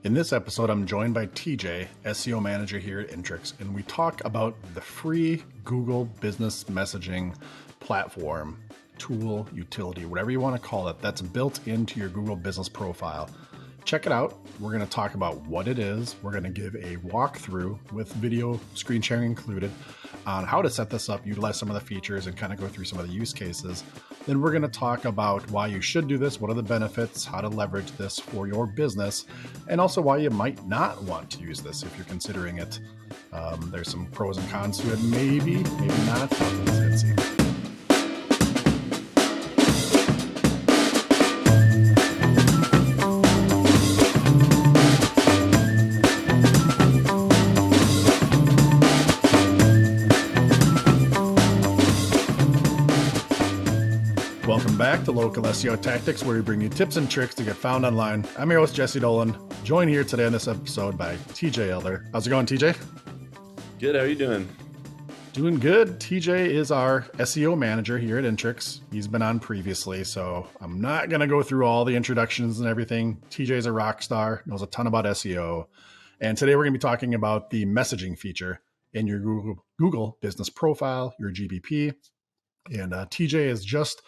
In this episode, I'm joined by TJ, SEO manager here at Intrix, and we talk about the free Google business messaging platform, tool, utility, whatever you want to call it, that's built into your Google business profile. Check it out. We're going to talk about what it is. We're going to give a walkthrough with video screen sharing included on how to set this up, utilize some of the features, and kind of go through some of the use cases. Then we're going to talk about why you should do this, what are the benefits, how to leverage this for your business, and also why you might not want to use this if you're considering it. There's some pros and cons to it, maybe not. Let's see. Welcome back to Local SEO Tactics, where we bring you tips and tricks to get found online. I'm your host, Jesse Dolan, joined here today on this episode by TJ Elder. How's it going, TJ? Good. How are you doing? Doing good. TJ is our SEO manager here at Intrix. He's been on previously, so I'm not going to go through all the introductions and everything. TJ's a rock star, knows a ton about SEO. And today we're going to be talking about the messaging feature in your Google business profile, your GBP. And TJ has just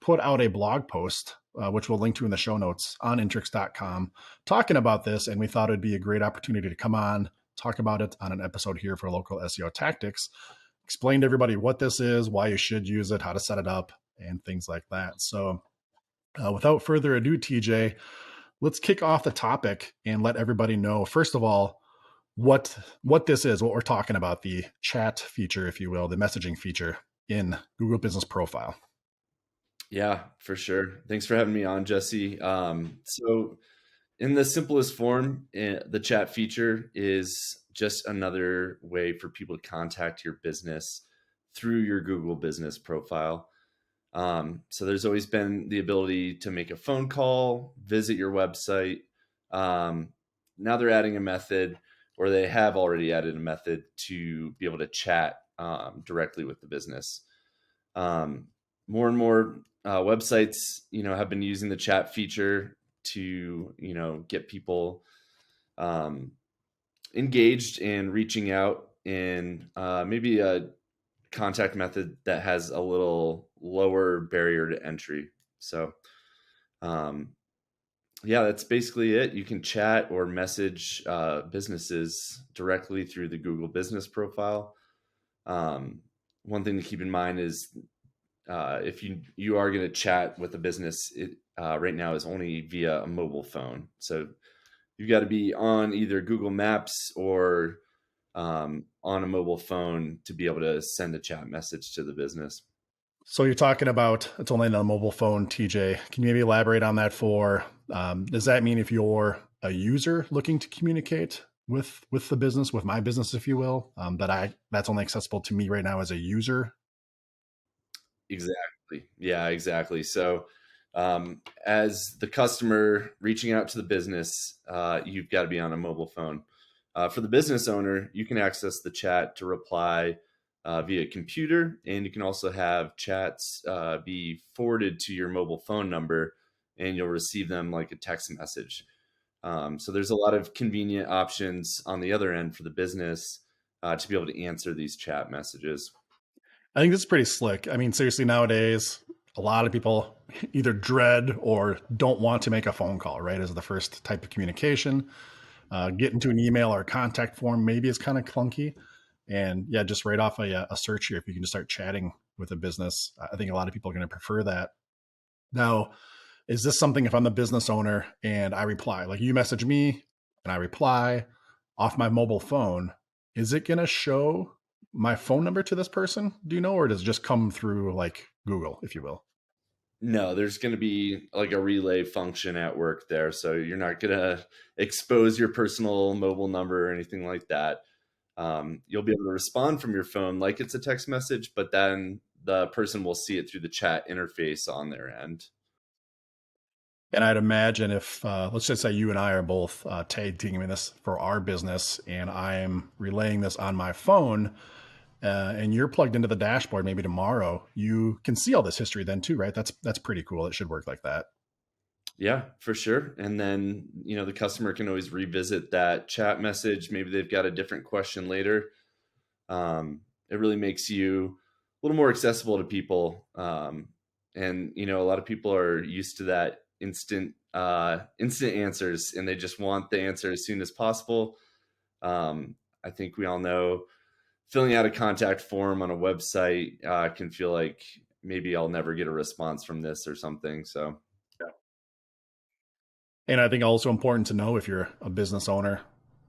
put out a blog post, which we'll link to in the show notes on intrix.com, talking about this. And we thought it'd be a great opportunity to come on, talk about it on an episode here for Local SEO Tactics, explain to everybody what this is, why you should use it, how to set it up, and things like that. So without further ado, TJ, let's kick off the topic and let everybody know, first of all, what this is, what we're talking about, the chat feature, if you will, the messaging feature in Google Business Profile. Yeah, for sure. Thanks for having me on, Jesse. So in the simplest form, the chat feature is just another way for people to contact your business through your Google Business Profile. So there's always been the ability to make a phone call, visit your website. Now they're adding a method, or they have already added a method to be able to chat directly with the business. More and more websites, have been using the chat feature to, get people engaged and reaching out in maybe a contact method that has a little lower barrier to entry. So, that's basically it. You can chat or message businesses directly through the Google Business Profile. One thing to keep in mind is if you are going to chat with a business, it right now is only via a mobile phone. So you've got to be on either Google Maps or on a mobile phone to be able to send a chat message to the business. So you're talking about it's only on a mobile phone, TJ. Can you maybe elaborate on that does that mean if you're a user looking to communicate with the business, with my business, if you will, that's only accessible to me right now as a user? Exactly. Yeah, exactly. So as the customer reaching out to the business, you've got to be on a mobile phone. For the business owner, you can access the chat to reply via computer, and you can also have chats be forwarded to your mobile phone number, and you'll receive them like a text message. So there's a lot of convenient options on the other end for the business to be able to answer these chat messages. I think this is pretty slick. I mean, seriously, nowadays, a lot of people either dread or don't want to make a phone call, right? As the first type of communication. Get into an email or a contact form maybe is kind of clunky. And yeah, just right off a search here, if you can just start chatting with a business, I think a lot of people are going to prefer that. Now, is this something if I'm the business owner and I reply, like you message me and I reply off my mobile phone, is it going to show my phone number to this person? Do you know, or does it just come through like Google, if you will? No, there's going to be like a relay function at work there. So you're not going to expose your personal mobile number or anything like that. You'll be able to respond from your phone like it's a text message, but then the person will see it through the chat interface on their end. And I'd imagine if, let's just say you and I are both tag teaming this for our business and I'm relaying this on my phone, and you're plugged into the dashboard maybe tomorrow, you can see all this history then too, right? That's pretty cool. It should work like that. Yeah, for sure. And then, the customer can always revisit that chat message. Maybe they've got a different question later. It really makes you a little more accessible to people. And a lot of people are used to that instant answers, and they just want the answer as soon as possible. I think we all know filling out a contact form on a website can feel like maybe I'll never get a response from this or something. So And I think also important to know if you're a business owner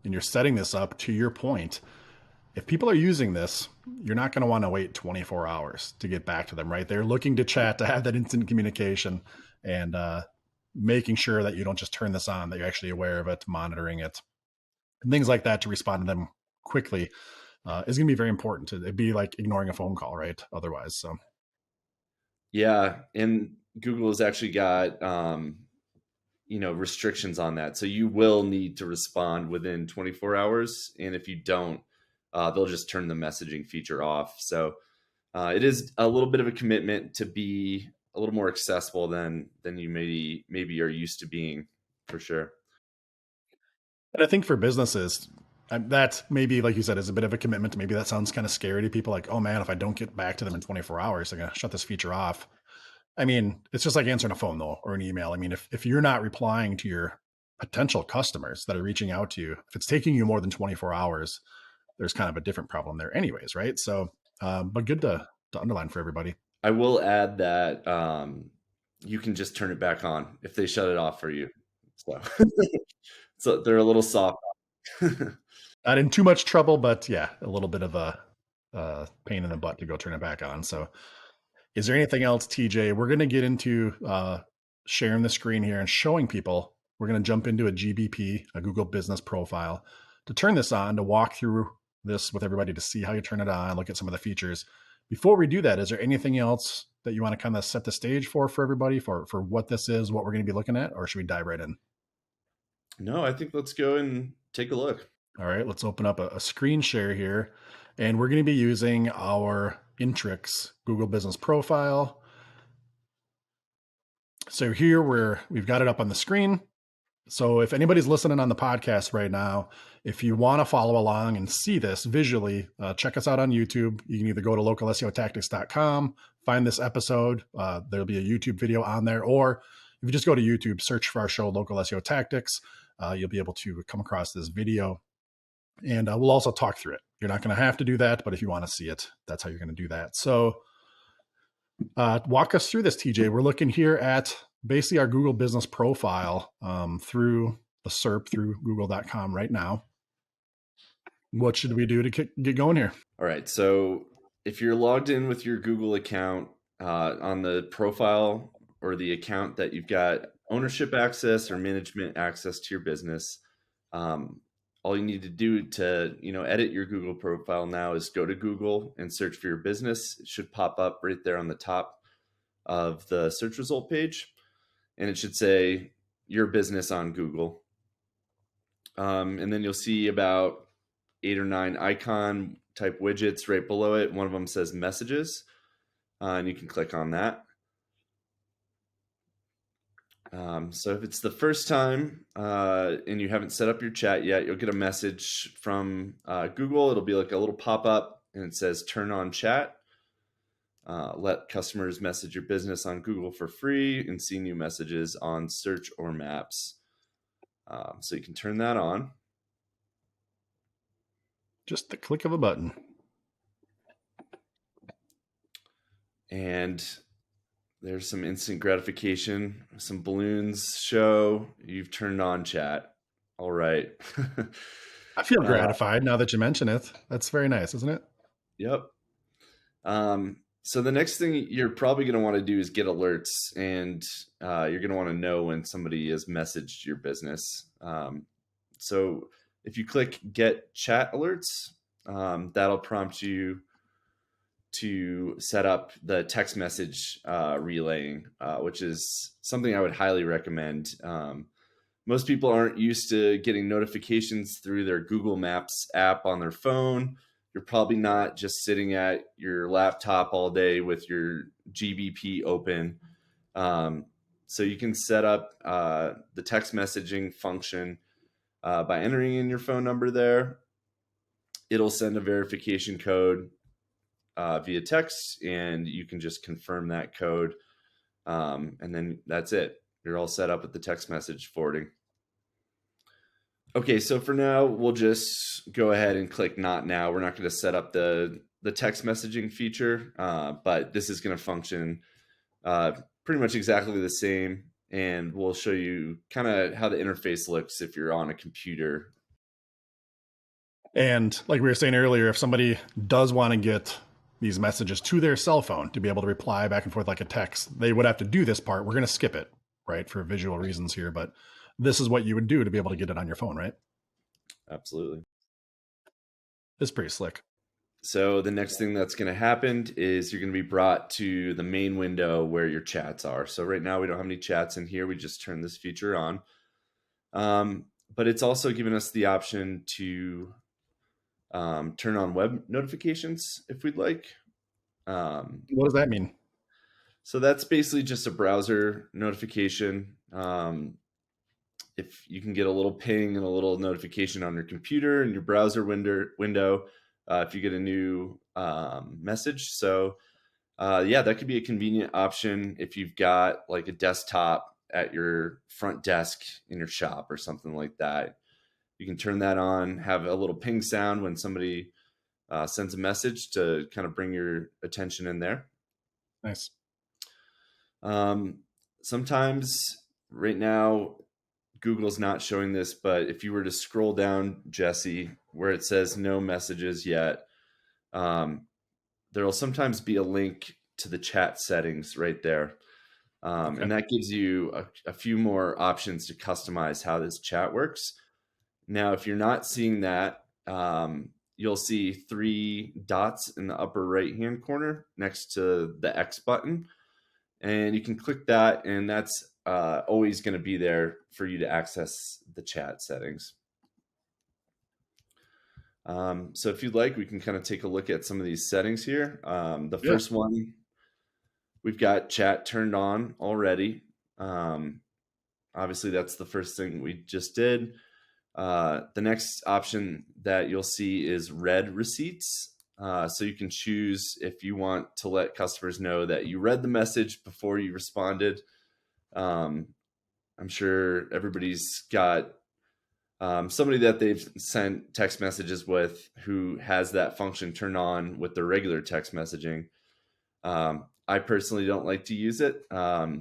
and you're setting this up, to your point, if people are using this, you're not going to want to wait 24 hours to get back to them, right? They're looking to chat, to have that instant communication, and making sure that you don't just turn this on, that you're actually aware of it, monitoring it, and things like that to respond to them quickly is going to be very important. It'd be like ignoring a phone call, right? Otherwise, so. yeah, and Google has actually got restrictions on that, so you will need to respond within 24 hours, and if you don't, they'll just turn the messaging feature off. So it is a little bit of a commitment to be a little more accessible than you maybe are used to being, for sure. And I think for businesses, that maybe, like you said, is a bit of a commitment. Maybe that sounds kind of scary to people, like, oh man, if I don't get back to them in 24 hours, they're going to shut this feature off. I mean, it's just like answering a phone, though, or an email. I mean, if you're not replying to your potential customers that are reaching out to you, if it's taking you more than 24 hours, there's kind of a different problem there, anyways, right? So, but good to underline for everybody. I will add that you can just turn it back on if they shut it off for you. So, so they're a little soft. Not in too much trouble, but yeah, a little bit of a pain in the butt to go turn it back on. So, is there anything else, TJ? We're going to get into sharing the screen here and showing people. We're going to jump into a GBP, a Google Business Profile, to turn this on, to walk through this with everybody to see how you turn it on, look at some of the features. Before we do that, is there anything else that you want to kind of set the stage for everybody, for what this is, what we're going to be looking at, or should we dive right in? No, I think let's go and take a look. All right, let's open up a screen share here. And we're going to be using our Intrix Google Business Profile. So here we've got it up on the screen. So if anybody's listening on the podcast right now, if you want to follow along and see this visually, check us out on YouTube. You can either go to localseotactics.com, find this episode. There'll be a YouTube video on there. Or if you just go to YouTube, search for our show, Local SEO Tactics, you'll be able to come across this video. And we'll also talk through it. You're not going to have to do that, but if you want to see it, that's how you're going to do that. So walk us through this, TJ. We're looking here at basically our Google Business Profile through the SERP, through google.com right now. What should we do to get going here? All right. So if you're logged in with your Google account on the profile or the account that you've got ownership access or management access to your business, all you need to do to edit your Google profile now is go to Google and search for your business. It should pop up right there on the top of the search result page, and it should say your business on Google. And then you'll see about 8 or 9 icon type widgets right below it. One of them says messages, and you can click on that. So if it's the first time and you haven't set up your chat yet, you'll get a message from Google. It'll be like a little pop-up, and it says turn on chat. Let customers message your business on Google for free and see new messages on search or maps. So you can turn that on. Just the click of a button. And there's some instant gratification. Some balloons show you've turned on chat. All right. I feel gratified now that you mention it. That's very nice, isn't it? Yep. So the next thing you're probably going to want to do is get alerts, and you're going to want to know when somebody has messaged your business. So if you click get chat alerts, that'll prompt you to set up the text message relaying, which is something I would highly recommend. Most people aren't used to getting notifications through their Google Maps app on their phone. You're probably not just sitting at your laptop all day with your GBP open. So you can set up the text messaging function by entering in your phone number there. It'll send a verification code via text, and you can just confirm that code. And then that's it. You're all set up with the text message forwarding. Okay, so for now, we'll just go ahead and click not now. We're not going to set up the text messaging feature, but this is going to function pretty much exactly the same. And we'll show you kind of how the interface looks if you're on a computer. And like we were saying earlier, if somebody does want to get these messages to their cell phone to be able to reply back and forth like a text, they would have to do this part. We're going to skip it, right, for visual reasons here, but this is what you would do to be able to get it on your phone, right? Absolutely. It's pretty slick. So the next thing that's going to happen is you're going to be brought to the main window where your chats are. So right now we don't have any chats in here. We just turned this feature on. But it's also given us the option to turn on web notifications if we'd like. What does that mean? So that's basically just a browser notification. If you can get a little ping and a little notification on your computer and your browser window, if you get a new message. So yeah, that could be a convenient option if you've got like a desktop at your front desk in your shop or something like that. You can turn that on, have a little ping sound when somebody sends a message to kind of bring your attention in there. Nice. Sometimes right now, Google's not showing this, but if you were to scroll down, Jesse, where it says no messages yet, there'll sometimes be a link to the chat settings right there. Okay. And that gives you a few more options to customize how this chat works. Now, if you're not seeing that, you'll see 3 dots in the upper right-hand corner next to the X button. And you can click that, and that's always going to be there for you to access the chat settings. So if you'd like, we can kind of take a look at some of these settings here. The first one, we've got chat turned on already. Obviously, that's the first thing we just did. The next option that you'll see is read receipts. So you can choose if you want to let customers know that you read the message before you responded. I'm sure everybody's got somebody that they've sent text messages with who has that function turned on with their regular text messaging. I personally don't like to use it. That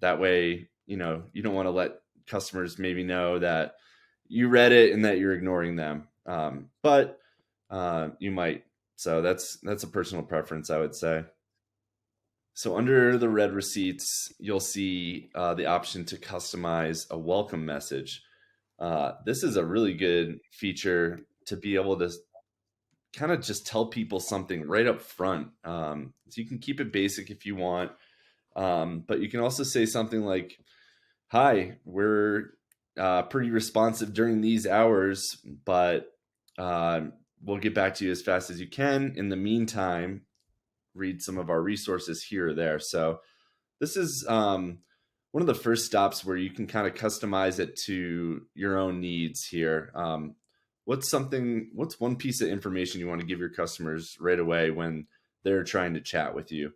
way, you don't want to let customers maybe know that you read it and that you're ignoring them. But you might. So that's a personal preference, I would say. So under the read receipts, you'll see the option to customize a welcome message. This is a really good feature to be able to kind of just tell people something right up front. So you can keep it basic if you want, but you can also say something like, "Hi, we're pretty responsive during these hours, but we'll get back to you as fast as you can. In the meantime, read some of our resources here or there." So this is one of the first stops where you can kind of customize it to your own needs here. What's one piece of information you want to give your customers right away when they're trying to chat with you?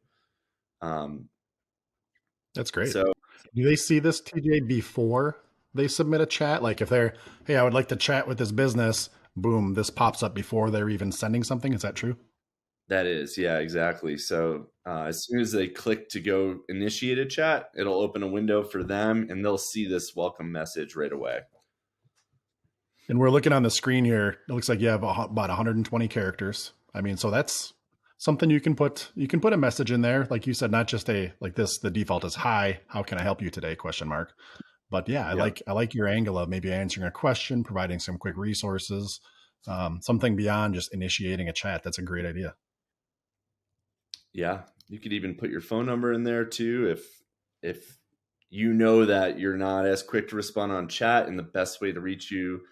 That's great. So do they see this, TJ, before they submit a chat? Like if they're, hey, I would like to chat with this business, boom, this pops up before they're even sending something. Is that true? that is, yeah, exactly. So as soon as they click to go initiate a chat, it'll open a window for them and they'll see this welcome message right away. And we're looking on the screen here. It looks like you have about 120 characters. I mean, so that's something you can put a message in there. Like you said, not just like this, the default is hi, how can I help you today? ? But yeah, I like your angle of maybe answering a question, providing some quick resources, something beyond just initiating a chat. That's a great idea. Yeah, you could even put your phone number in there too if you know that you're not as quick to respond on chat and the best way to reach you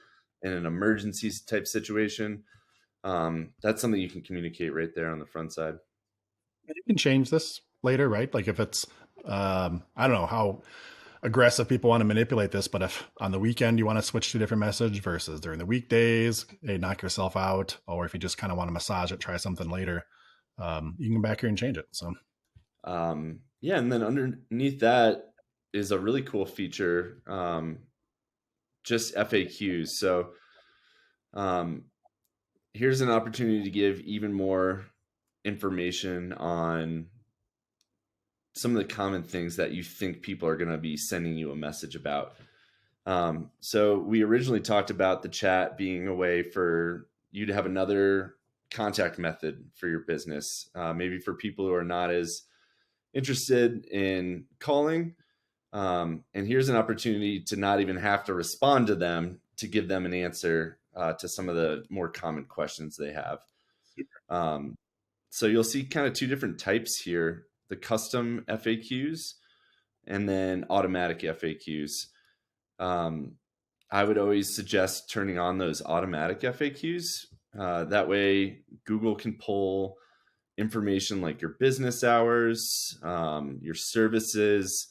in an emergency type situation. That's something you can communicate right there on the front side. You can change this later, right? Like if it's I don't know how aggressive people want to manipulate this, but if on the weekend you want to switch to a different message versus during the weekdays, hey, knock yourself out. Or if you just kind of want to massage it, try something later, you can come back here and change it. So Yeah, and then underneath that is a really cool feature, just FAQs. So um, here's an opportunity to give even more information on some of the common things that you think people are going to be sending you a message about. So we originally talked about the chat being a way for you to have another contact method for your business, maybe for people who are not as interested in calling. And here's an opportunity to not even have to respond to them to give them an answer to some of the more common questions they have. Um, so you'll see kind of two different types here: the custom FAQs and then automatic FAQs. Um, I would always suggest turning on those automatic FAQs. That way, Google can pull information like your business hours, your services,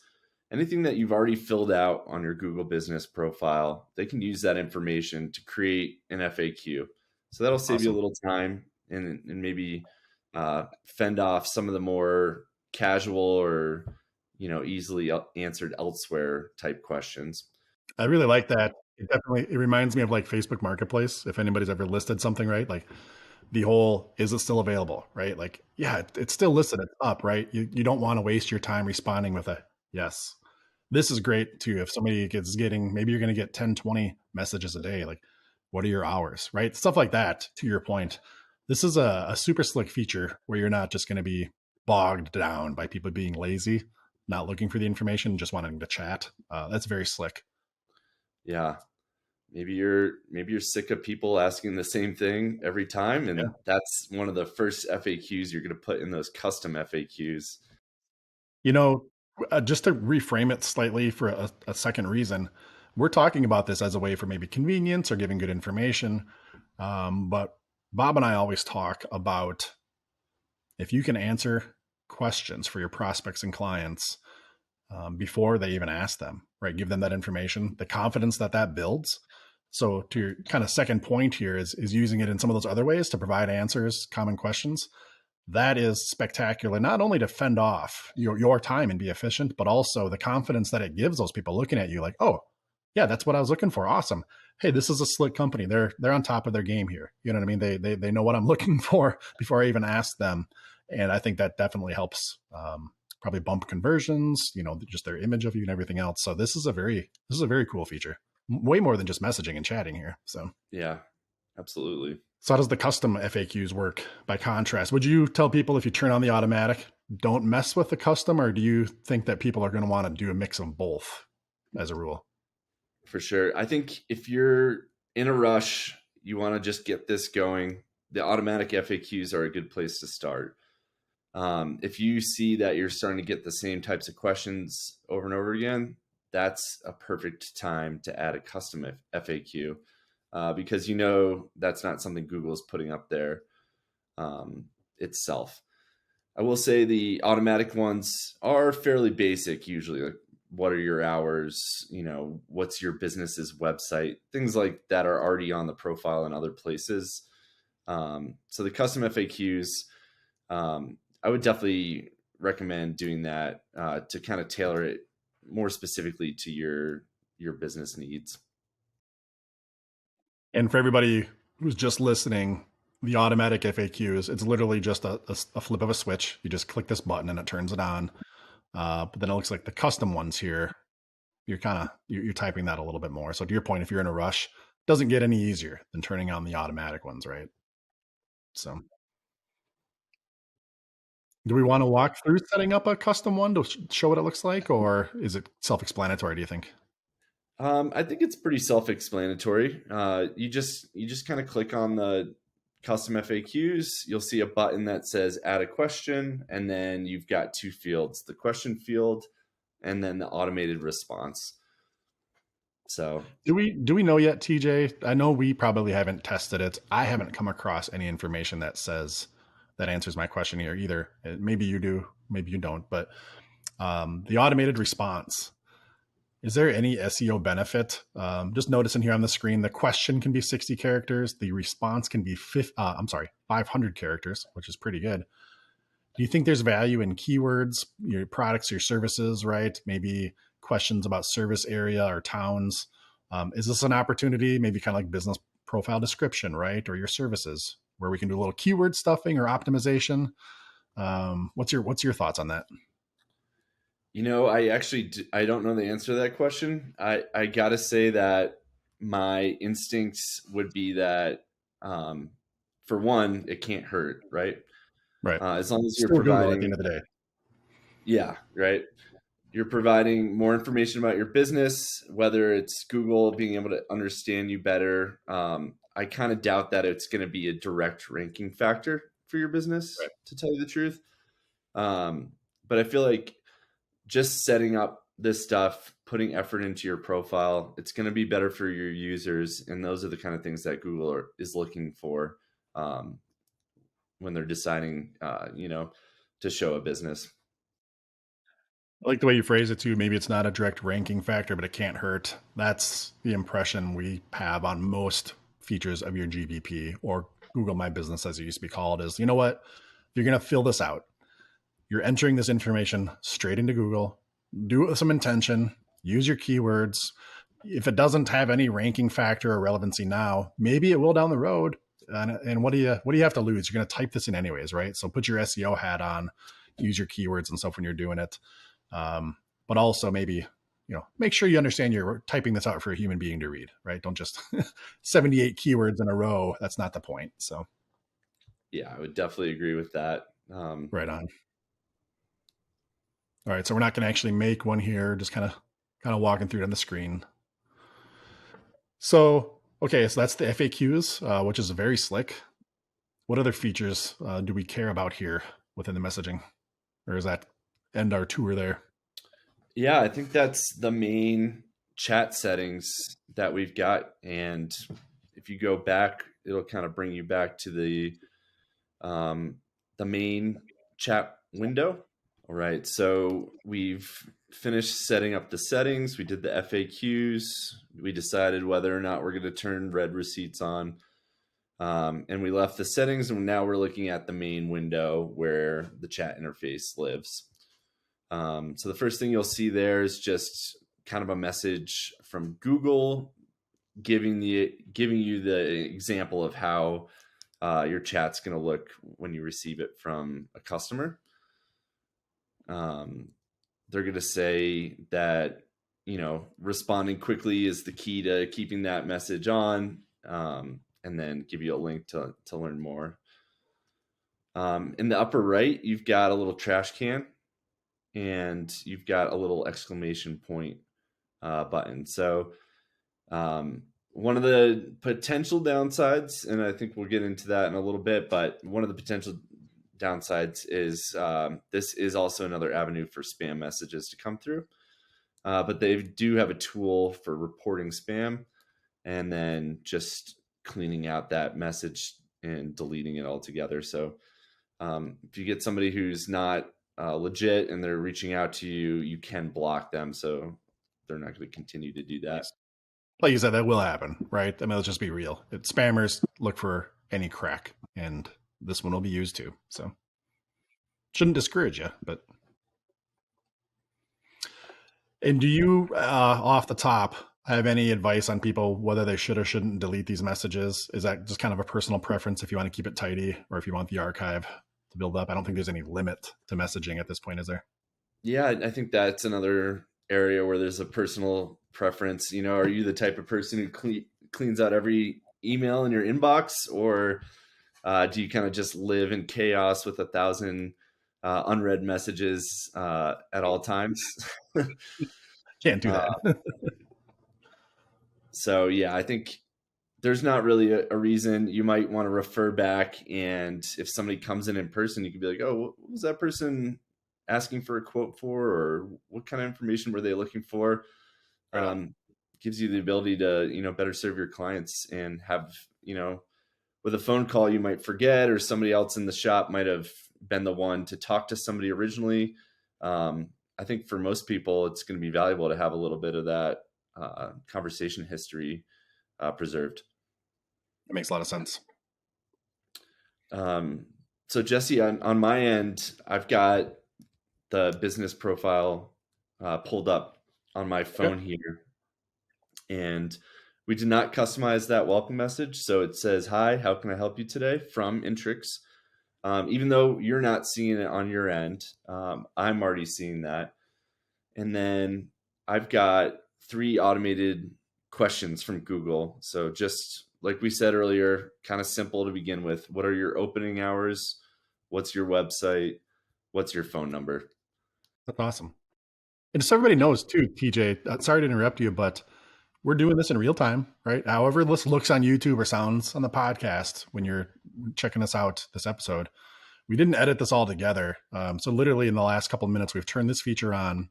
anything that you've already filled out on your Google business profile. They can use that information to create an FAQ. So that'll save you a awesome. little time and maybe fend off some of the more casual or easily answered elsewhere type questions. I really like that. It reminds me of like Facebook Marketplace. If anybody's ever listed something, right? Like the whole, is it still available, right? Like, yeah, it's still listed, it's up, right? You don't want to waste your time responding with a yes. This is great too. If somebody gets getting, maybe you're going to get 10, 20 messages a day. Like, what are your hours, right? Stuff like that, to your point. This is a super slick feature where you're not just going to be bogged down by people being lazy, not looking for the information, just wanting to chat. That's very slick. Yeah, maybe you're sick of people asking the same thing every time, Yeah. and that's one of the first FAQs you're going to put in those custom FAQs. You know, just to reframe it slightly for a second reason, we're talking about this as a way for maybe convenience or giving good information. But Bob and I always talk about if you can answer questions for your prospects and clients before they even ask them, right? Give them that information, the confidence that that builds. So to your kind of second point here is using it in some of those other ways to provide answers, common questions. That is spectacular, not only to fend off your time and be efficient, but also the confidence that it gives those people looking at you like, oh, yeah, that's what I was looking for. Awesome. Hey, this is a slick company. They're on top of their game here. You know what I mean? They know what I'm looking for before I even ask them. And I think that definitely helps probably bump conversions, just their image of you and everything else. So this is a very cool feature. Way more than just messaging and chatting here. Yeah, absolutely. So how does the custom FAQs work by contrast? Would you tell people if you turn on the automatic, don't mess with the custom, or do you think that people are going to want to do a mix of both as a rule? For sure. I think if you're in a rush, you want to just get this going, the automatic FAQs are a good place to start. If you see that you're starting to get the same types of questions over and over again, that's a perfect time to add a custom FAQ, because that's not something Google is putting up there itself. I will say the automatic ones are fairly basic usually. Like, what are your hours? What's your business's website? Things like that are already on the profile in other places. So the custom FAQs, I would definitely recommend doing that to kind of tailor it more specifically to your business needs. And for everybody who's just listening, the automatic FAQs, it's literally just a flip of a switch. You just click this button and it turns it on. But then it looks like the custom ones here, you're typing that a little bit more. So to your point, if you're in a rush, it doesn't get any easier than turning on the automatic ones, right? So do we want to walk through setting up a custom one to show what it looks like, or is it self-explanatory, do you think? I think it's pretty self-explanatory. You just kind of click on the custom FAQs. You'll see a button that says add a question, and then you've got two fields: the question field, and then the automated response. So Do we know yet, TJ? I know we probably haven't tested it. I haven't come across any information that answers my question here either. Maybe you do, maybe you don't. But The automated response. Is there any SEO benefit? Just noticing here on the screen, the question can be 60 characters. The response can be 500 characters, which is pretty good. Do you think there's value in keywords, your products, your services, right? Maybe questions about service area or towns. Is this an opportunity, maybe kind of like business profile description, right? Or your services, where we can do a little keyword stuffing or optimization? What's your thoughts on that? I actually I don't know the answer to that question. I gotta say that my instincts would be that, um, for one, it can't hurt, right? Right. As long as you're Still Google at the providing, end of the day. yeah, right. You're providing more information about your business, whether it's Google being able to understand you better. I kind of doubt that it's going to be a direct ranking factor for your business, Right. to tell you the truth. Um, but I feel like just setting up this stuff, putting effort into your profile, it's going to be better for your users. And those are the kind of things that is looking for, um, when they're deciding, to show a business. I like the way you phrase it too. Maybe it's not a direct ranking factor, but it can't hurt. That's the impression we have on most features of your GBP or Google My Business, as it used to be called, is, you know what? You're going to fill this out. You're entering this information straight into Google. Do it with some intention. Use your keywords. If it doesn't have any ranking factor or relevancy now, maybe it will down the road. And what do you have to lose? You're going to type this in anyways, right? So put your SEO hat on, use your keywords and stuff when you're doing it. But also maybe, make sure you understand you're typing this out for a human being to read, right? Don't just 78 keywords in a row. That's not the point. So Yeah, I would definitely agree with that. right on. All right. So we're not going to actually make one here. Just kind of walking through it on the screen. So, okay. So that's the FAQs, which is very slick. What other features do we care about here within the messaging? Or is that end our tour there? Yeah, I think that's the main chat settings that we've got. And if you go back, it'll kind of bring you back to the main chat window. All right, so we've finished setting up the settings. We did the FAQs. We decided whether or not we're going to turn read receipts on. And we left the settings, and now we're looking at the main window where the chat interface lives. So the first thing you'll see there is just kind of a message from Google giving you the example of how your chat's going to look when you receive it from a customer. They're going to say that, responding quickly is the key to keeping that message on, and then give you a link to learn more. In the upper right, you've got a little trash can, and you've got a little exclamation point button. So one of the potential downsides, and I think we'll get into that in a little bit, but one of the potential downsides is this is also another avenue for spam messages to come through. But they do have a tool for reporting spam and then just cleaning out that message and deleting it altogether. So if you get somebody who's not legit and they're reaching out to you, you can block them. So they're not going to continue to do that. Like you said, that will happen, right? I mean, let's just be real. Spammers look for any crack, and this one will be used too. So shouldn't discourage you, but. And do you, off the top, have any advice on people whether they should or shouldn't delete these messages? Is that just kind of a personal preference if you want to keep it tidy or if you want the archive to build up? I don't think there's any limit to messaging at this point, is there? Yeah, I think that's another area where there's a personal preference. Are you the type of person who cleans out every email in your inbox, or do you kind of just live in chaos with 1,000 unread messages at all times? Can't do that. So yeah, I think there's not really a reason. You might want to refer back, and if somebody comes in person, you could be like, oh, what was that person asking for a quote for, or what kind of information were they looking for? Right. Gives you the ability to better serve your clients and have, with a phone call you might forget, or somebody else in the shop might have been the one to talk to somebody originally. I think for most people, it's going to be valuable to have a little bit of that conversation history preserved. It makes a lot of sense. So Jesse, on my end, I've got the business profile pulled up on my Okay. phone here, and we did not customize that welcome message. So it says, "Hi, how can I help you today?" from Intrix. Even though you're not seeing it on your end, I'm already seeing that. And then I've got 3 automated questions from Google. So just like we said earlier, kind of simple to begin with. What are your opening hours? What's your website? What's your phone number? That's awesome. And just so everybody knows too, TJ, sorry to interrupt you, but we're doing this in real time, right? However this looks on YouTube or sounds on the podcast when you're checking us out this episode, we didn't edit this all together. So literally in the last couple of minutes, we've turned this feature on.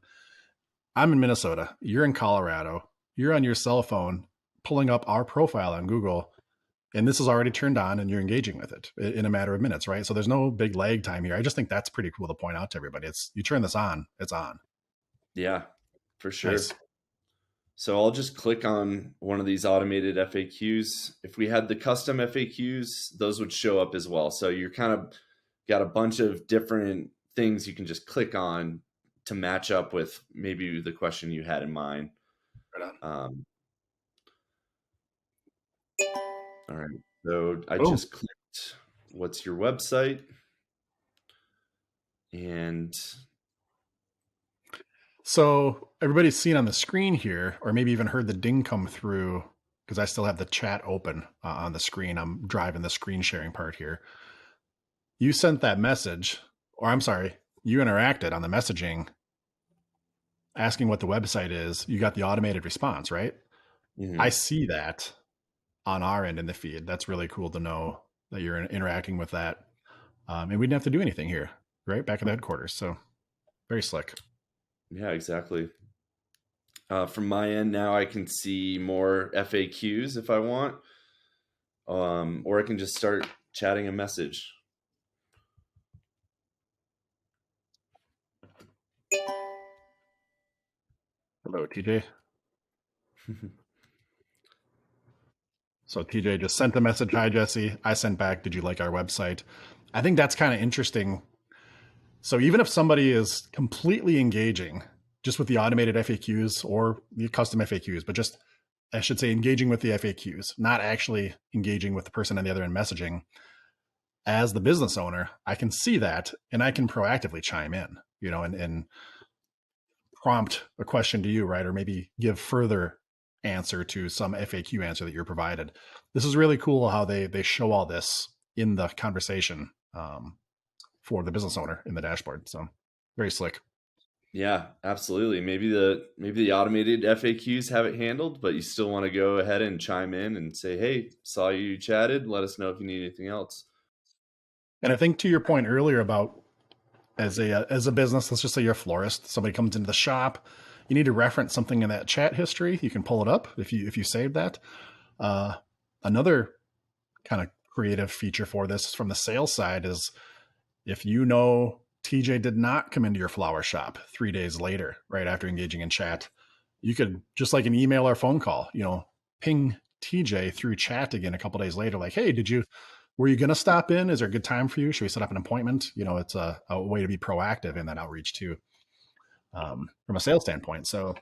I'm in Minnesota. You're in Colorado. You're on your cell phone pulling up our profile on Google, and this is already turned on and you're engaging with it in a matter of minutes, right? So there's no big lag time here. I just think that's pretty cool to point out to everybody. It's you turn this on, it's on. Yeah, for Nice. sure. So I'll just click on one of these automated FAQs. If we had the custom FAQs, those would show up as well. So you're kind of got a bunch of different things you can just click on to match up with maybe the question you had in mind. Right on. All right. So I Boom. just clicked, what's your website? And So everybody's seen on the screen here, or maybe even heard the ding come through because I still have the chat open on the screen. I'm driving the screen sharing part here. You sent that message, or I'm sorry, you interacted on the messaging asking what the website is. You got the automated response, right? I see that on our end in the feed. That's really cool to know that you're interacting with that. And we didn't have to do anything here, right? Back at the headquarters. So very slick. yeah, exactly. From my end now, I can see more FAQs if I want, or I can just start chatting a message. Hello, TJ. So TJ just sent a message. Hi, Jesse. I sent back, did you like our website? I think that's kind of interesting. So even if somebody is completely engaging just with the automated FAQs or the custom FAQs, but just, I should say, engaging with the FAQs, not actually engaging with the person on the other end messaging, as the business owner, I can see that and I can proactively chime in, and prompt a question to you, right? Or maybe give further answer to some FAQ answer that you're provided. This is really cool how they show all this in the conversation for the business owner in the dashboard. So very slick. Yeah, absolutely. Maybe the automated FAQs have it handled, but you still want to go ahead and chime in and say, "Hey, saw you chatted. Let us know if you need anything else." And I think to your point earlier about as a business, let's just say you're a florist, somebody comes into the shop, you need to reference something in that chat history. You can pull it up if you save that. Another kind of creative feature for this from the sales side is if you know TJ did not come into your flower shop 3 days later, right after engaging in chat, you could just like an email or phone call, ping TJ through chat again a couple days later, like, hey, were you going to stop in? Is there a good time for you? Should we set up an appointment? It's a way to be proactive in that outreach too, from a sales standpoint. So,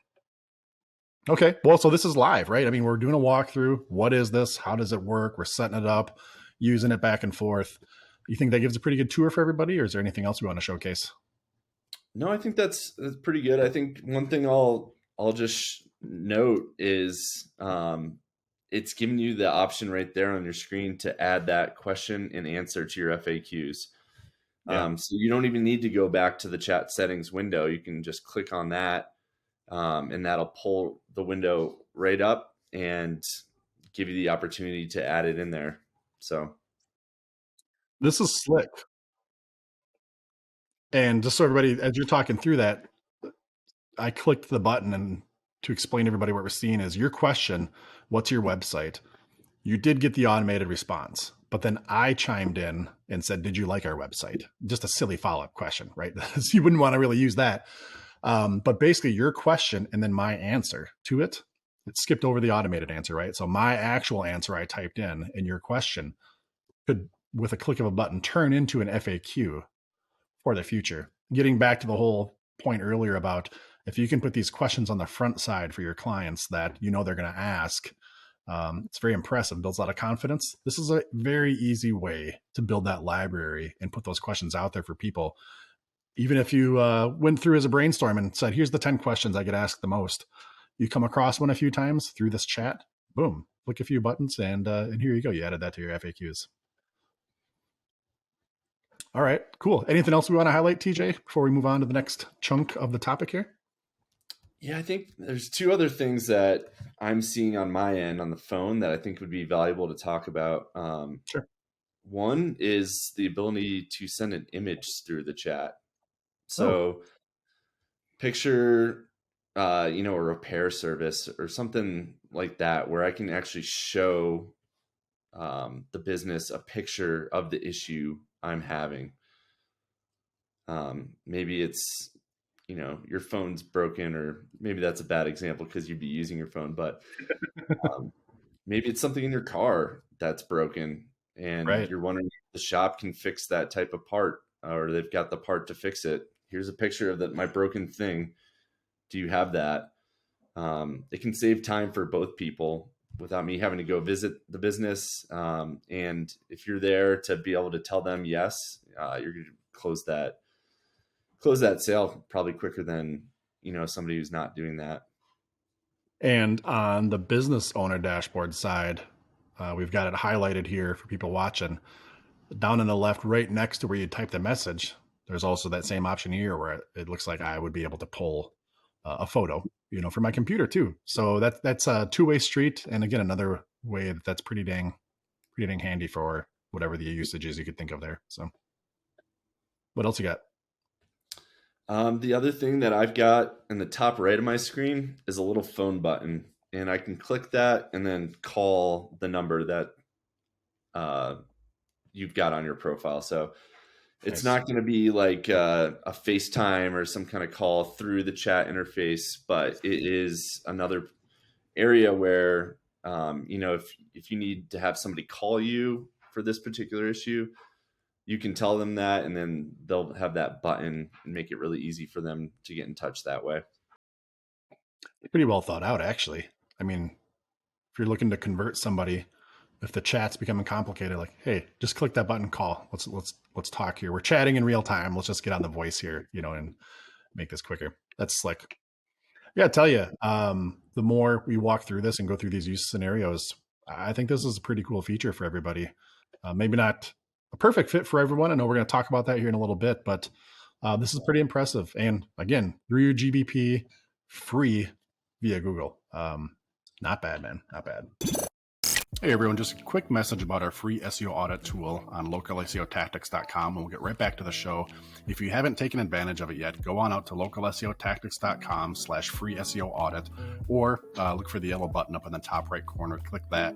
okay. Well, so this is live, right? I mean, we're doing a walkthrough. What is this? How does it work? We're setting it up, using it back and forth. You think that gives a pretty good tour for everybody, or is there anything else we want to showcase? No, I think that's pretty good. I think one thing I'll just note is it's giving you the option right there on your screen to add that question and answer to your FAQs. Yeah. So you don't even need to go back to the chat settings window. You can just click on that, and that'll pull the window right up and give you the opportunity to add it in there. So This is slick. And just so everybody, as you're talking through that, I clicked the button and to explain to everybody what we're seeing is your question, what's your website? You did get the automated response, but then I chimed in and said, did you like our website? Just a silly follow-up question, right? So you wouldn't want to really use that. But basically your question and then my answer to it, it skipped over the automated answer, right? So my actual answer I typed in and your question could, with a click of a button, turn into an FAQ for the future. Getting back to the whole point earlier about if you can put these questions on the front side for your clients that you know they're going to ask, it's very impressive, builds a lot of confidence. This is a very easy way to build that library and put those questions out there for people. Even if you went through as a brainstorm and said, here's the 10 questions I get asked the most, you come across one a few times through this chat, boom, click a few buttons, and here you go. You added that to your FAQs. All right, cool. Anything else we want to highlight, TJ, before we move on to the next chunk of the topic here? Yeah, I think there's two other things that I'm seeing on my end on the phone that I think would be valuable to talk about. Sure. One is the ability to send an image through the chat. Oh, So picture, a repair service or something like that, where I can actually show the business a picture of the issue I'm having. Maybe it's, your phone's broken, or maybe that's a bad example because you'd be using your phone, but maybe it's something in your car that's broken and right. you're wondering if the shop can fix that type of part, or they've got the part to fix it. Here's a picture of my broken thing. Do you have that? It can save time for both people without me having to go visit the business. And if you're there to be able to tell them yes, you're going to close that sale probably quicker than somebody who's not doing that. And on the business owner dashboard side, we've got it highlighted here for people watching. Down in the left, right next to where you type the message, there's also that same option here where it looks like I would be able to pull a photo, from my computer too. So that's a two-way street. And again, another way that's pretty dang handy for whatever the usage is you could think of there. So what else you got? The other thing that I've got in the top right of my screen is a little phone button, and I can click that and then call the number that you've got on your profile. So it's Nice. not going to be like a FaceTime or some kind of call through the chat interface, but it is another area where, if you need to have somebody call you for this particular issue, you can tell them that, and then they'll have that button and make it really easy for them to get in touch that way. Pretty well thought out, actually. I mean, if you're looking to convert somebody, if the chat's becoming complicated, like, hey, just click that button, call. Let's talk here. We're chatting in real time. Let's just get on the voice here, and make this quicker. That's slick. Yeah, I tell you, the more we walk through this and go through these use scenarios, I think this is a pretty cool feature for everybody. Maybe not a perfect fit for everyone. I know we're going to talk about that here in a little bit, but this is pretty impressive. And again, through your GBP, free via Google. Not bad, man. Not bad. Hey everyone, just a quick message about our free SEO audit tool on localseotactics.com, and we'll get right back to the show. If you haven't taken advantage of it yet, go on out to localseotactics.com/free SEO audit, or look for the yellow button up in the top right corner, click that,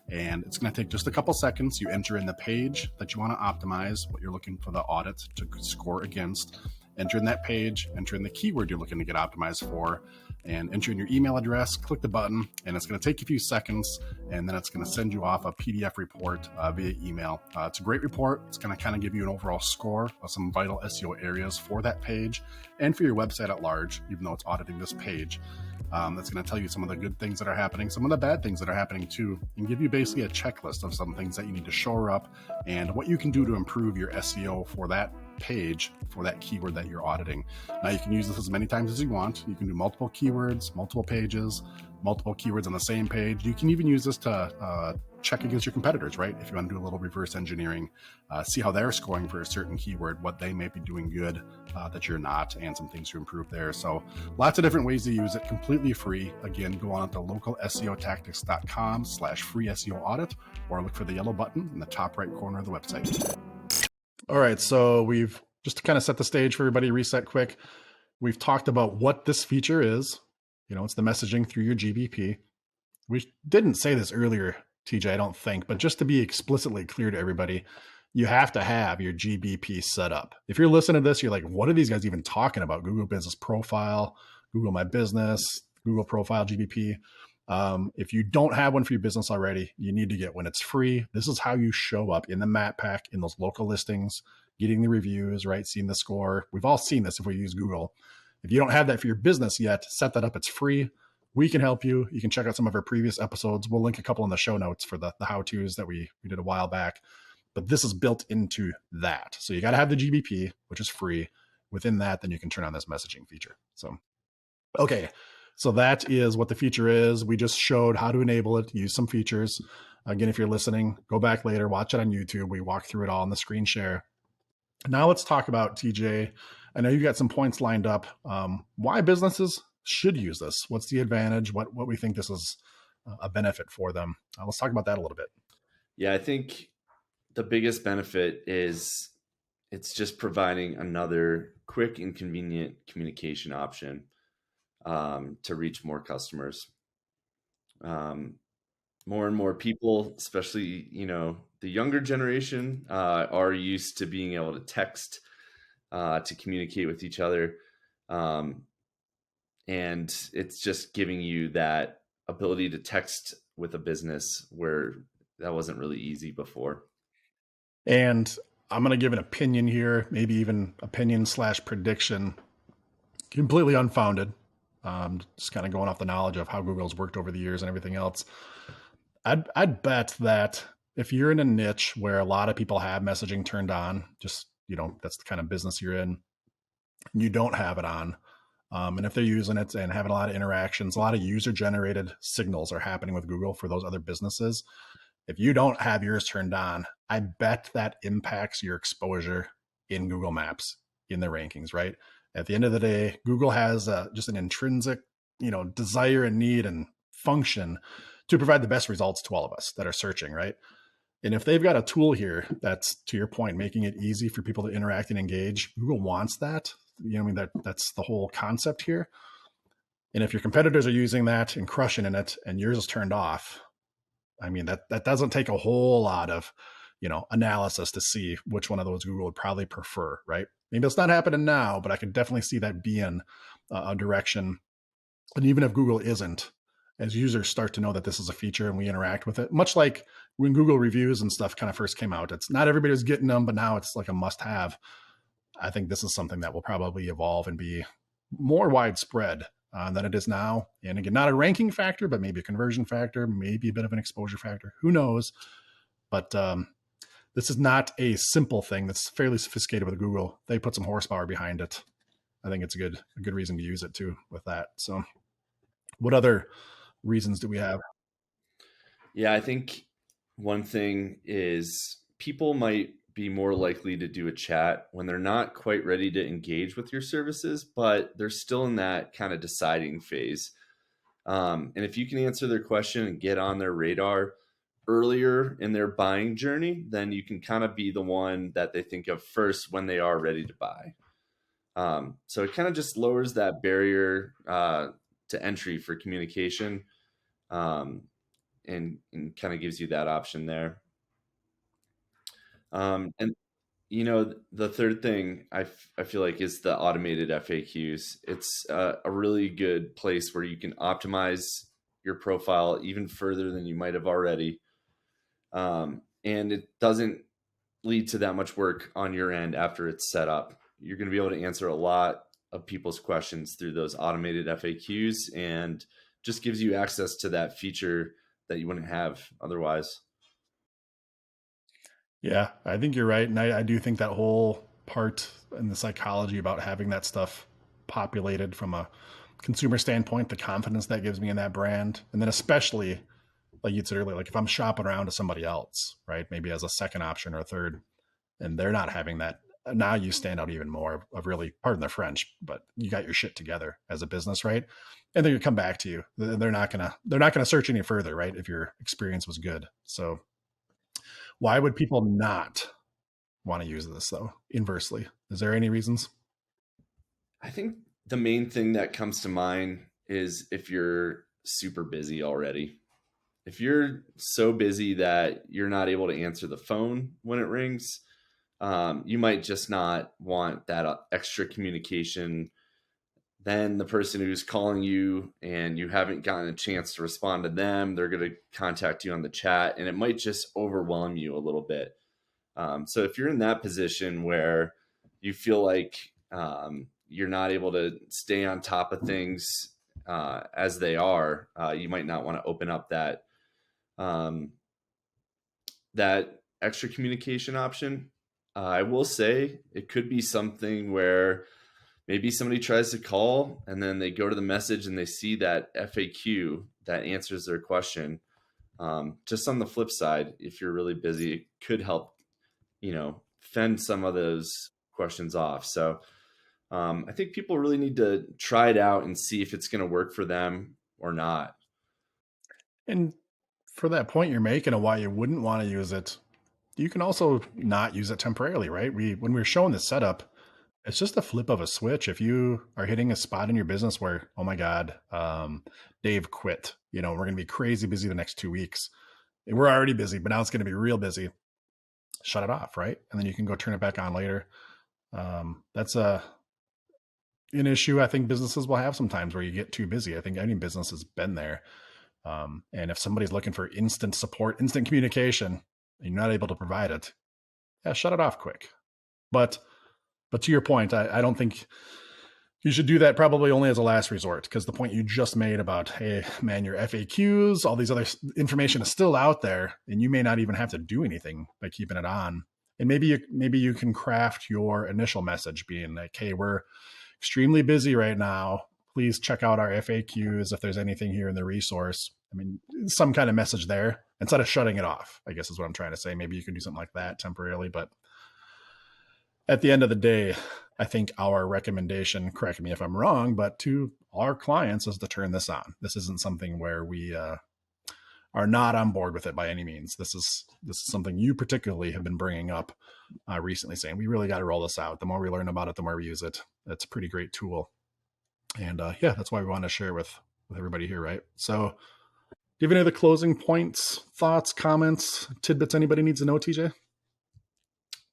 and it's going to take just a couple seconds. You enter in the page that you want to optimize, what you're looking for the audit to score against, enter in that page, enter in the keyword you're looking to get optimized for, and enter in your email address, click the button, and it's going to take you a few seconds, and then it's going to send you off a PDF report via email. It's a great report. It's going to kind of give you an overall score of some vital SEO areas for that page and for your website at large, even though it's auditing this page. That's going to tell you some of the good things that are happening, some of the bad things that are happening too, and give you basically a checklist of some things that you need to shore up and what you can do to improve your SEO for that page, for that keyword that you're auditing. Now you can use this as many times as you want. You can do multiple keywords, multiple pages, multiple keywords on the same page. You can even use this to check against your competitors, right? If you want to do a little reverse engineering, see how they're scoring for a certain keyword, what they may be doing good that you're not, and some things to improve there. So lots of different ways to use it, completely free. Again, go on to localseotactics.com/free SEO audit, or look for the yellow button in the top right corner of the website. All right, so we've just to kind of set the stage for everybody, reset quick. We've talked about what this feature is. It's the messaging through your GBP. We didn't say this earlier, TJ, I don't think, but just to be explicitly clear to everybody, you have to have your GBP set up. If you're listening to this, you're like, what are these guys even talking about? Google Business Profile, Google My Business, Google Profile GBP. If you don't have one for your business already, you need to get one. It's free. This is how you show up in the map pack, in those local listings, getting the reviews, right? Seeing the score. We've all seen this if we use Google. If you don't have that for your business yet, set that up. It's free. We can help you. You can check out some of our previous episodes. We'll link a couple in the show notes for the how-tos that we did a while back. But this is built into that. So you got to have the GBP, which is free. Within that, then you can turn on this messaging feature. So, okay. So that is what the feature is. We just showed how to enable it, use some features. Again, if you're listening, go back later, watch it on YouTube. We walk through it all in the screen share. Now let's talk about, TJ. I know you've got some points lined up. Why businesses should use this? What's the advantage? What we think this is a benefit for them? Let's talk about that a little bit. Yeah, I think the biggest benefit is it's just providing another quick and convenient communication option to reach more customers. More and more people, especially the younger generation, are used to being able to text to communicate with each other, and it's just giving you that ability to text with a business where that wasn't really easy before. And I'm going to give an opinion here, maybe even opinion / prediction, completely unfounded. Just kind of going off the knowledge of how Google's worked over the years and everything else. I'd bet that if you're in a niche where a lot of people have messaging turned on, just, that's the kind of business you're in, and you don't have it on. And if they're using it and having a lot of interactions, a lot of user generated signals are happening with Google for those other businesses. If you don't have yours turned on, I bet that impacts your exposure in Google Maps, in the rankings, right? At the end of the day, Google has just an intrinsic, desire and need and function to provide the best results to all of us that are searching, right? And if they've got a tool here that's, to your point, making it easy for people to interact and engage, Google wants that. That's the whole concept here. And if your competitors are using that and crushing in it and yours is turned off, that doesn't take a whole lot of, analysis to see which one of those Google would probably prefer, right? Maybe it's not happening now, but I could definitely see that being a direction. And even if Google isn't, as users start to know that this is a feature and we interact with it, much like when Google reviews and stuff kind of first came out, it's not everybody was getting them, but now it's like a must have. I think this is something that will probably evolve and be more widespread than it is now. And again, not a ranking factor, but maybe a conversion factor, maybe a bit of an exposure factor. Who knows? But this is not a simple thing that's fairly sophisticated with Google. They put some horsepower behind it. I think it's a good reason to use it too with that. So what other reasons do we have? Yeah, I think one thing is people might be more likely to do a chat when they're not quite ready to engage with your services, but they're still in that kind of deciding phase. And if you can answer their question and get on their radar earlier in their buying journey, then you can kind of be the one that they think of first when they are ready to buy. So it kind of just lowers that barrier to entry for communication, and kind of gives you that option there. And the third thing I feel like is the automated FAQs. It's a really good place where you can optimize your profile even further than you might have already. And it doesn't lead to that much work on your end after it's set up. You're going to be able to answer a lot of people's questions through those automated FAQs, and just gives you access to that feature that you wouldn't have otherwise. Yeah, I think you're right. And I do think that whole part in the psychology about having that stuff populated from a consumer standpoint, the confidence that gives me in that brand. And then especially, like you said earlier, like if I'm shopping around to somebody else, right? Maybe as a second option or a third, and they're not having that, now you stand out even more of really, pardon the French, but you got your shit together as a business, right? And they're gonna come back to you. They're not gonna search any further, right? If your experience was good. So why would people not want to use this though? Inversely, is there any reasons? I think the main thing that comes to mind is if you're super busy already. if you're so busy that you're not able to answer the phone when it rings, you might just not want that extra communication. Then the person who's calling you and you haven't gotten a chance to respond to them, they're going to contact you on the chat, and it might just overwhelm you a little bit. So if you're in that position where you feel like you're not able to stay on top of things as they are, you might not want to open up um, that extra communication option. I will say it could be something where maybe somebody tries to call and then they go to the message and they see that FAQ that answers their question. Just on the flip side, if you're really busy, it could help, fend some of those questions off. So I think people really need to try it out and see if it's going to work for them or not. And for that point you're making of why you wouldn't want to use it, you can also not use it temporarily, right? When we're showing the setup, it's just a flip of a switch. If you are hitting a spot in your business where, oh my God, Dave quit, we're going to be crazy busy the next 2 weeks. And we're already busy, but now it's going to be real busy. Shut it off, right? And then you can go turn it back on later. That's an issue I think businesses will have sometimes where you get too busy. I think any business has been there. And if somebody's looking for instant support, instant communication, and you're not able to provide it, yeah, shut it off quick. But to your point, I don't think you should do that probably only as a last resort, because the point you just made about, hey, man, your FAQs, all these other information is still out there, and you may not even have to do anything by keeping it on. And maybe you can craft your initial message being like, hey, we're extremely busy right now. Please check out our FAQs if there's anything here in the resource. I mean, some kind of message there instead of shutting it off, I guess is what I'm trying to say. Maybe you can do something like that temporarily, but at the end of the day, I think our recommendation, correct me if I'm wrong, but to our clients is to turn this on. This isn't something where we are not on board with it by any means. This is something you particularly have been bringing up recently, saying we really got to roll this out. The more we learn about it, the more we use it. It's a pretty great tool, and yeah, that's why we want to share with everybody here, right? So, do you have any other closing points, thoughts, comments, tidbits anybody needs to know, TJ?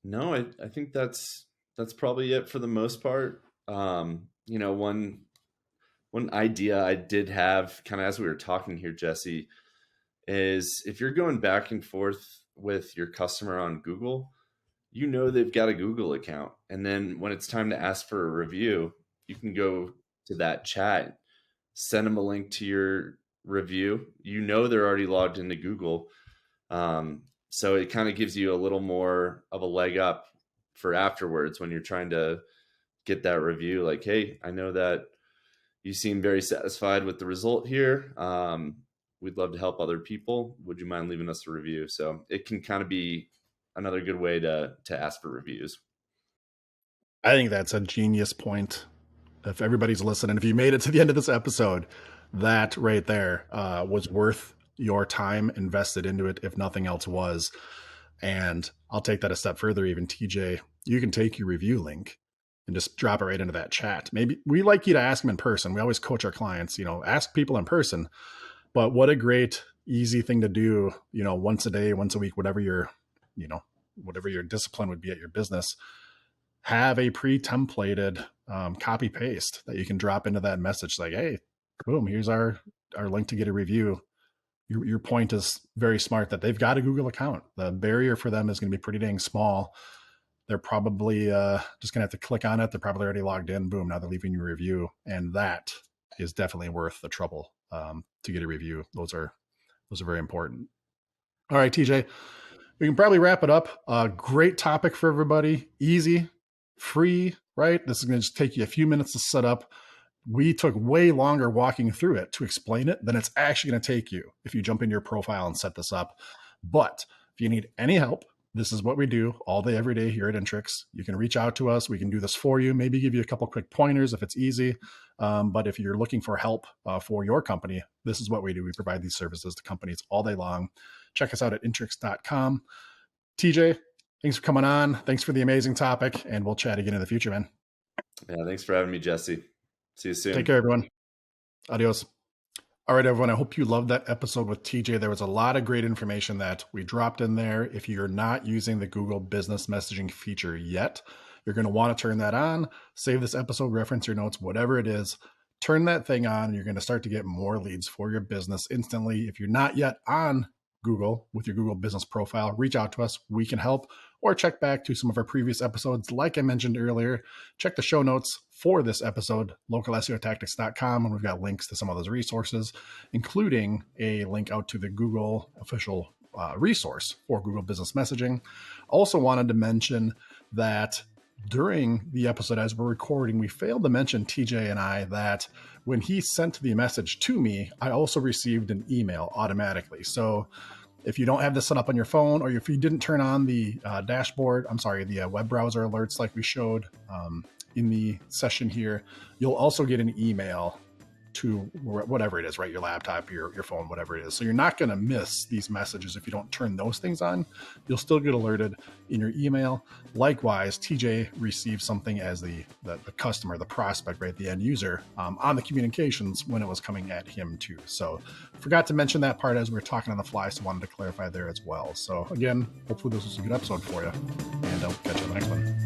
No, I think that's probably it for the most part. One idea I did have kind of as we were talking here, Jesse, is if you're going back and forth with your customer on Google, they've got a Google account. And then when it's time to ask for a review, you can go to that chat, send them a link to your review. They're already logged into Google. So it kind of gives you a little more of a leg up for afterwards when you're trying to get that review. Like, hey, I know that you seem very satisfied with the result here. We'd love to help other people. Would you mind leaving us a review? So it can kind of be another good way to ask for reviews. I think that's a genius point. If everybody's listening, if you made it to the end of this episode, that right there was worth your time invested into it, if nothing else was. And I'll take that a step further, even TJ, you can take your review link and just drop it right into that chat. Maybe we like you to ask them in person. We always coach our clients, ask people in person. But what a great, easy thing to do, once a day, once a week, whatever your discipline would be at your business. Have a pre-templated copy paste that you can drop into that message. Like, hey, boom, here's our link to get a review. Your point is very smart that they've got a Google account. The barrier for them is going to be pretty dang small. They're probably just going to have to click on it. They're probably already logged in. Boom, now they're leaving you a review. And that is definitely worth the trouble to get a review. Those are very important. All right, TJ, we can probably wrap it up. Great topic for everybody. Easy, free, right? This is going to just take you a few minutes to set up. We took way longer walking through it to explain it than it's actually going to take you if you jump in your profile and set this up. But if you need any help, this is what we do all day, every day here at Intrix. You can reach out to us. We can do this for you, maybe give you a couple quick pointers if it's easy. But if you're looking for help for your company, this is what we do. We provide these services to companies all day long. Check us out at intrix.com. TJ, thanks for coming on. Thanks for the amazing topic, and we'll chat again in the future, man. Yeah, thanks for having me, Jesse. See you soon. Take care, everyone. Adios. All right, everyone. I hope you loved that episode with TJ. There was a lot of great information that we dropped in there. If you're not using the Google Business Messaging feature yet, you're going to want to turn that on, save this episode, reference your notes, whatever it is. Turn that thing on, and you're going to start to get more leads for your business instantly. If you're not yet on Google with your Google business profile, reach out to us. We can help, or check back to some of our previous episodes. Like I mentioned earlier, check the show notes for this episode, localseotactics.com, and we've got links to some of those resources, including a link out to the Google official resource for Google Business Messaging. Also wanted to mention that during the episode as we're recording, we failed to mention TJ and I that when he sent the message to me, I also received an email automatically. So if you don't have this set up on your phone, or if you didn't turn on the the web browser alerts like we showed in the session here, you'll also get an email to whatever it is, right? Your laptop, your phone, whatever it is. So you're not going to miss these messages if you don't turn those things on. You'll still get alerted in your email. Likewise, TJ received something as the customer, the prospect, right? The end user on the communications when it was coming at him too. So forgot to mention that part as we were talking on the fly. So wanted to clarify there as well. So again, hopefully this was a good episode for you, and I'll catch you on the next one.